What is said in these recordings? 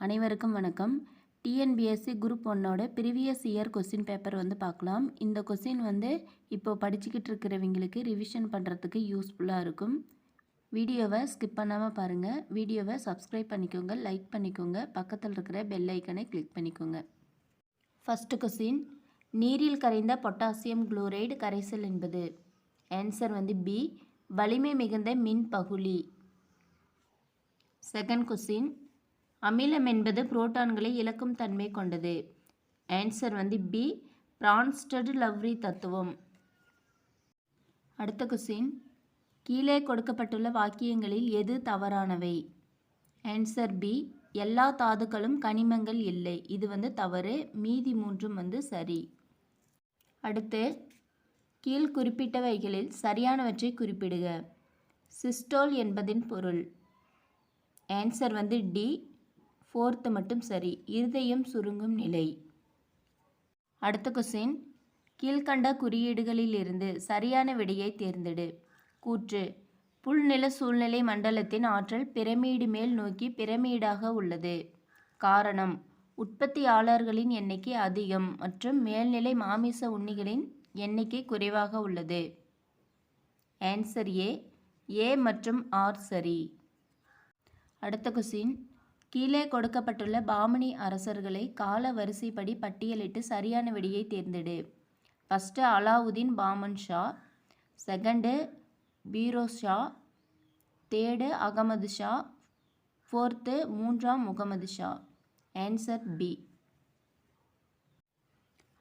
அனைவருக்கும் வணக்கம். TNPSC group 1ஓட ப்ரீவியஸ் இயர் கொஸ்டின் பேப்பர் பார்க்கலாம். இந்த கொஸ்டின் இப்போ படிச்சுக்கிட்டு இருக்கிறவங்களுக்கு ரிவிஷன் பண்ணுறதுக்கு யூஸ்ஃபுல்லாக இருக்கும். வீடியோவை ஸ்கிப் பண்ணாமல் பாருங்கள். வீடியோவை சப்ஸ்கிரைப் பண்ணிக்கோங்க, லைக் பண்ணிக்கோங்க, பக்கத்தில் இருக்கிற பெல் ஐக்கனை கிளிக் பண்ணிக்கோங்க. ஃபஸ்ட்டு கொஸ்டின், நீரில் கரைந்த பொட்டாசியம் குளோரைடு கரைசல் என்பது? ஆன்சர் பி, வலிமை மிகுந்த மின் பகுளி. செகண்ட் கொஸ்டின், அமிலம் என்பது புரோட்டான்களை இழக்கும் தன்மை கொண்டது. ஆன்சர் பி, பிரான்ஸ்டட்-லவ்ரி தத்துவம். அடுத்த கொஸ்டின், கீழே கொடுக்கப்பட்டுள்ள வாக்கியங்களில் எது தவறானவை? ஆன்சர் பி, எல்லா தாதுக்களும் கனிமங்கள் இல்லை. இது தவறு. மீதி மூன்றும் சரி. அடுத்து, கீழ் குறிப்பிட்டவைகளில் சரியானவற்றை குறிப்பிடுக. சிஸ்டோல் என்பதின் பொருள்? ஆன்சர் டி, ஃபோர்த்து மட்டும் சரி. இருதயம் சுருங்கும் நிலை. அடுத்த கொஸ்டின், கீழ்கண்ட குறியீடுகளிலிருந்து சரியான விடையை தேர்ந்தெடு. கூற்று: புல்நில சூழ்நிலை மண்டலத்தின் ஆற்றல் பிரமிடு மேல் நோக்கி பிரமிடாக உள்ளது. காரணம்: உற்பத்தியாளர்களின் எண்ணிக்கை அதிகம் மற்றும் மேல்நிலை மாமிச உண்ணிகளின் எண்ணிக்கை குறைவாக உள்ளது. ஆன்சர் ஏ மற்றும் ஆர் சரி. அடுத்த கொஸ்டின், கீழே கொடுக்கப்பட்டுள்ள பாமனி அரசர்களை கால வரிசைப்படி பட்டியலிட்டு சரியான விடையை தேர்ந்தெடு. First Alauddin Bahman Shah, second Firoz Shah, third Ahmad Shah, fourth மூன்றாம் முகமது ஷா. Answer B.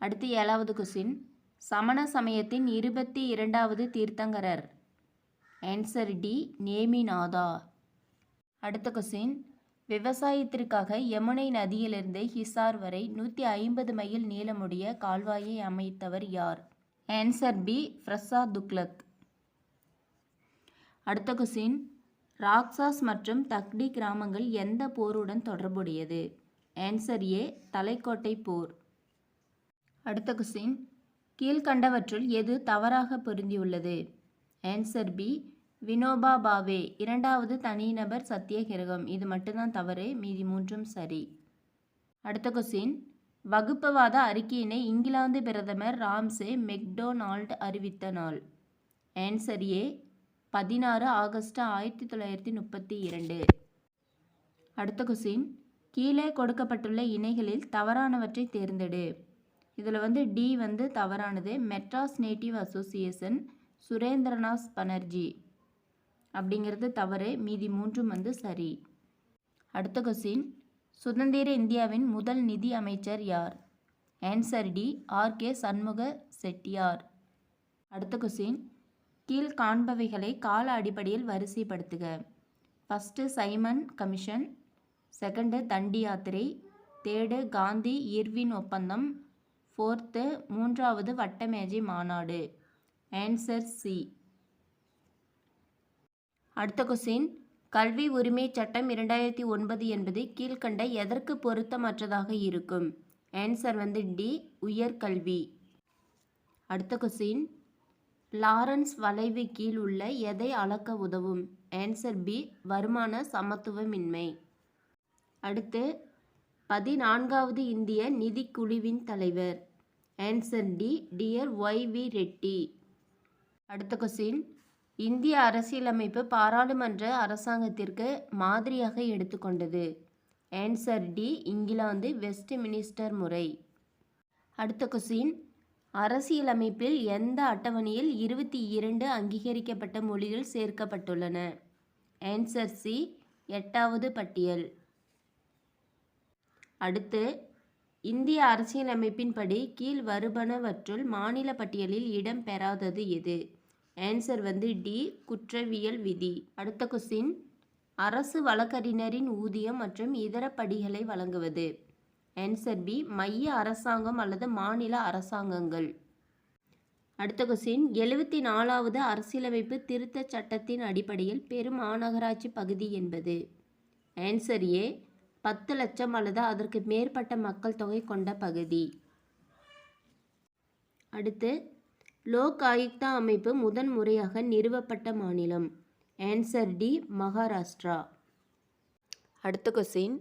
அடுத்து 7வது கொஸ்டின், சமண சமயத்தின் 22வது தீர்த்தங்கரர்? Answer D, Neminatha. அடுத்த கொஸ்டின், விவசாயத்திற்காக யமுனை நதியிலிருந்து ஹிசார் வரை 150 மைல் நீளமுடைய கால்வாயை அமைத்தவர் யார்? Answer B, Prasad Tughlaq. அடுத்த கொஸ்டின், ராக்சாஸ் மற்றும் தக்டி கிராமங்கள் எந்த போருடன் தொடர்புடையது? ஆன்சர் ஏ, தலைக்கோட்டை போர். அடுத்த கொஸ்டின், கீழ்கண்டவற்றுள் எது தவறாக பொருந்தியுள்ளது? ஆன்சர் பி, வினோபா பாவே 2வது தனிநபர் சத்தியகிரகம். இது மட்டும்தான் தவறு. மீதி மூன்றும் சரி. அடுத்த கொஸ்டின், வகுப்புவாத அறிக்கையினை இங்கிலாந்து பிரதமர் ராம்சே மெக்டொனால்ட் அறிவித்த நாள்? Answer A, 16 August 1932. அடுத்த கொஸ்டின், கீழே கொடுக்கப்பட்டுள்ள இணைகளில் தவறானவற்றை தேர்ந்தெடு. இதில் டி தவறானது. மெட்ராஸ் நேட்டிவ் அசோசியேஷன் சுரேந்திரநாத் பனர்ஜி அப்படிங்கிறது தவறு. மீதி மூன்றும் சரி. அடுத்த கொஸ்டின், சுதந்திர இந்தியாவின் முதல் நிதி அமைச்சர் யார்? Answer D, R K. Shanmuga Chettiar. அடுத்த கொஸ்டின், கீழ் காண்பவைகளை கால அடிப்படையில் வரிசைப்படுத்துக. First Simon commission, second Dandi யாத்திரை, தேர்டு காந்தி இர்வின் ஒப்பந்தம், ஃபோர்த்து மூன்றாவது வட்டமேஜை மாநாடு. Answer C. அடுத்த கொஸ்டின், கல்வி உரிமை சட்டம் 2009 என்பது கீழ்கண்ட எதற்கு பொருத்தமற்றதாக இருக்கும்? ஆன்சர் டி, உயர்கல்வி. அடுத்த கொஸ்டின், லாரன்ஸ் வளைவு கீழ் உள்ள எதை அளக்க உதவும்? ஆன்சர் பி, வருமான சமத்துவமின்மை. அடுத்து, 14வது இந்திய நிதிக்குழுவின் தலைவர்? Answer D, dear Y V. Reddy. அடுத்த கொஸ்டின், இந்திய அரசியலமைப்பு பாராளுமன்ற அரசாங்கத்திற்கு மாதிரியாக எடுத்துக்கொண்டது? ஆன்சர் டி, இங்கிலாந்து வெஸ்ட்மினிஸ்டர் முறை. அடுத்த கொஸ்டின், அரசியலமைப்பில் எந்த அட்டவணையில் 22 அங்கீகரிக்கப்பட்ட மொழிகள் சேர்க்கப்பட்டுள்ளன? ஆன்சர் சி, 8வது பட்டியல். அடுத்து, இந்திய அரசியலமைப்பின்படி கீழ் வருவனவற்றுள் மாநில பட்டியலில் இடம் பெறாதது எது? ஆன்சர் டி, குற்றவியல் விதி. அடுத்த கொஸ்டின், அரசு வழக்கறிஞரின் ஊதியம் மற்றும் இதர படிகளை வழங்குவது? ஆன்சர் பி, மைய அரசாங்கம் அல்லது மாநில அரசாங்கங்கள். அடுத்த கொஸ்டின், 74வது அரசியலமைப்பு திருத்த சட்டத்தின் அடிப்படையில் பெரும் மாநகராட்சி பகுதி என்பது? ஆன்சர் ஏ, 10 லட்சம் அல்லது அதற்கு மேற்பட்ட மக்கள் தொகை கொண்ட பகுதி. அடுத்து, லோக் ஆயுக்தா அமைப்பு முதன் முறையாக நிறுவப்பட்ட மாநிலம்? Answer D, Maharashtra. அடுத்த கொஸ்டின்,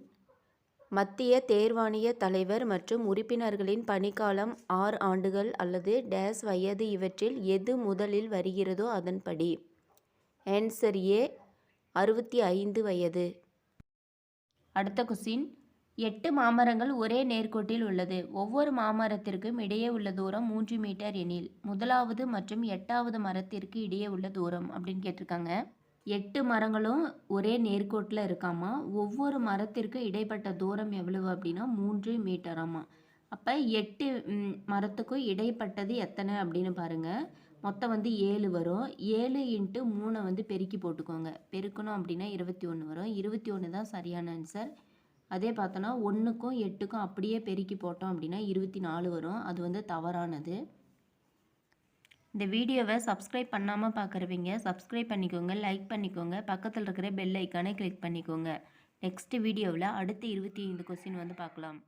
மத்திய தேர்வாணைய தலைவர் மற்றும் உறுப்பினர்களின் பணிக்காலம் 6 ஆண்டுகள் அல்லது டேஸ் வயது இவற்றில் எது முதலில் வருகிறதோ அதன்படி. ஆன்சர் ஏ 65 வயது. அடுத்த கொஸ்டின், 8 மாமரங்கள் ஒரே நேர்கோட்டில் உள்ளது. ஒவ்வொரு மாமரத்திற்கும் இடையே உள்ள தூரம் 3 மீட்டர் எனில் முதலாவது மற்றும் 8வது மரத்திற்கு இடையே உள்ள தூரம் அப்படின்னு கேட்டிருக்காங்க. 8 மரங்களும் ஒரே நேர்கோட்டில் இருக்காமா. ஒவ்வொரு மரத்திற்கு இடைப்பட்ட தூரம் எவ்வளவு அப்படின்னா 3 மீட்டராமா. அப்போ 8 மரத்துக்கும் இடைப்பட்டது எத்தனை அப்படின்னு பாருங்கள். மொத்தம் வந்து 7 வரும். 7 × 3 வந்து பெருக்கி போட்டுக்கோங்க. பெருக்கணும் அப்படின்னா 21 வரும். 21 தான் சரியான ஆன்சர். அதே பார்த்தோன்னா 1க்கும் 8க்கும் அப்படியே பெருக்கி போட்டோம் அப்படின்னா 24 வரும். அது வந்து தவறானது. இந்த வீடியோவை சப்ஸ்கிரைப் பண்ணாமல் பார்க்குறவங்க சப்ஸ்கிரைப் பண்ணிக்கோங்க, லைக் பண்ணிக்கோங்க, பக்கத்தில் இருக்கிற பெல் ஐக்கானை கிளிக் பண்ணிக்கோங்க. நெக்ஸ்ட் வீடியோவில் அடுத்த 25 கொஸ்டின் வந்து பார்க்கலாம்.